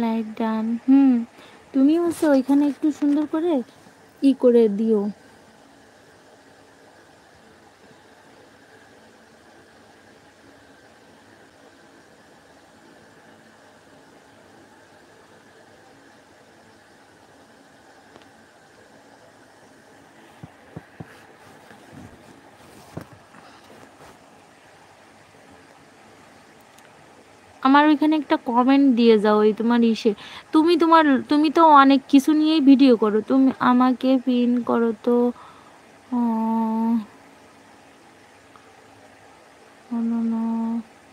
Like done. তুমি হচ্ছে ওইখানে একটু সুন্দর করে করে দিও। আমার ওইখানে একটা কমেন্ট দিয়ে যাও ওই তোমার তুমি তো অনেক কিছু নিয়েই ভিডিও করো, তুমি আমাকে পিন করো তো।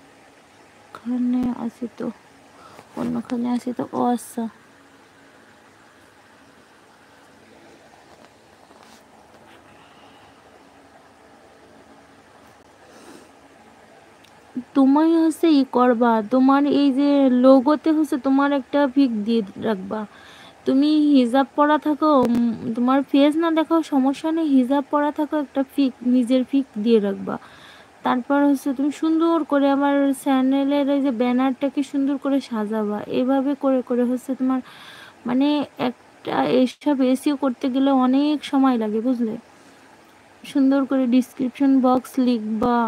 অন্যখানে আছি তো, অন্যখানে আছি তো। ও আচ্ছা, তুমি হচ্ছে করবা, তোমার এই যে লোগোতে হচ্ছে তোমার একটা পিক দিয়ে রাখবা। তুমি হিজাব পরা থাকো, তোমার ফেস না দেখাও সমস্যা নেই, হিজাব পরা থাকো, একটা পিক নিজের পিক দিয়ে রাখবা। তারপর হচ্ছে তুমি সুন্দর করে আমার চ্যানেলের এই যে ব্যানারটাকে সুন্দর করে সাজাবা। এভাবে করে করে হচ্ছে তোমার মানে একটা এইসব এসিও করতে গেলে অনেক সময় লাগে, বুঝলে। সুন্দর করে ডিসক্রিপশন বক্স লিখবা।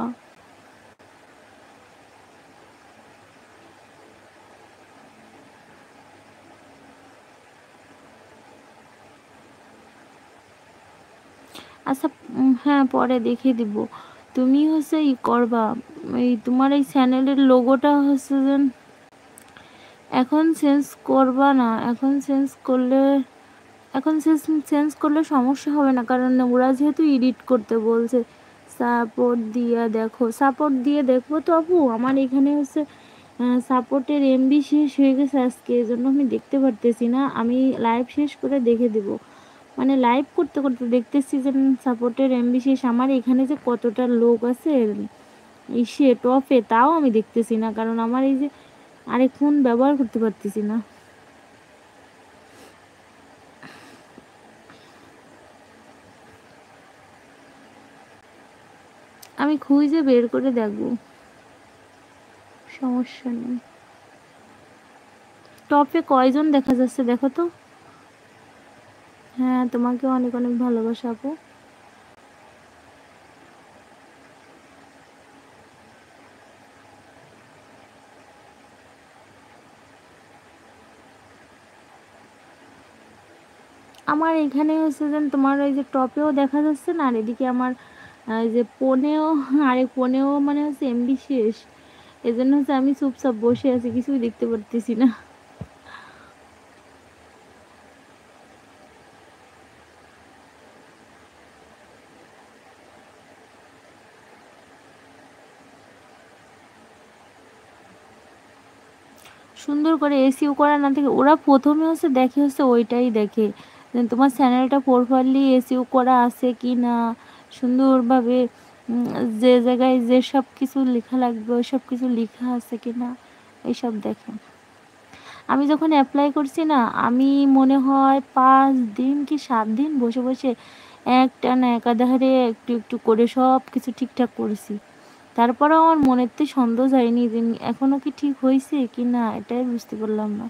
আচ্ছা, হ্যাঁ পরে দেখিয়ে দিব। তুমি হচ্ছে করবা, এই তোমার এই চ্যানেলের লোগোটা হচ্ছে যে এখন চেঞ্জ করবা না, এখন চেঞ্জ করলে সমস্যা হবে না, কারণ ওরা যেহেতু এডিট করতে বলছে। সাপোর্ট দিয়ে দেখবো তো আপু, আমার এখানে হচ্ছে সাপোর্টের এমবি শেষ হয়ে গেছে আজকে, এই জন্য আমি দেখতে পারতেছি না। আমি লাইভ শেষ করে দেখে দেব, মানে লাইভ করতে করতে দেখতেছি যে সাপোর্টের এমবি শেষ। আমার এখানে যে কতটা লোক আছে ইসে টপে, তাও আমি দেখতেছি না, কারণ আমার এই যে আরেক ফোন ব্যবহার করতে পারতেছি না। আমি খুঁজে বের করে দেখবো, সমস্যা নেই। টপে কয়জন দেখা যাচ্ছে দেখো তো। হ্যাঁ, তোমাকে অনেক অনেক ভালোবাসা আপু। আমার এখানে হচ্ছে যে তোমার ওই যে টপেও দেখা যাচ্ছে না, আর এদিকে আমার এই যে ফোনেও, আরেক ফোনেও মানে হচ্ছে এমবি শেষ। এই জন্য হচ্ছে আমি চুপচাপ বসে আছি, কিছুই দেখতে পারতেছি না। সুন্দর করে এসিও করা না থাকে, ওরা প্রথমে হচ্ছে দেখে হচ্ছে ওইটাই দেখে যে তোমার চ্যানেলটা প্রপারলি এসিও করা আছে কি না, সুন্দরভাবে যে জায়গায় যে সব কিছু লেখা লাগবে ওই সব কিছু লেখা আছে কি না, এইসব দেখে। আমি যখন অ্যাপ্লাই করছি না, আমি মনে হয় 5 দিন কি 7 দিন বসে বসে একটানা একাধারে একটু একটু করে সব কিছু ঠিকঠাক করেছি। তারপরেও আমার মনেতে সন্দেহ যায়নি যে এখনো কি ঠিক হয়েছে কি না, এটাই বুঝতে পারলাম না।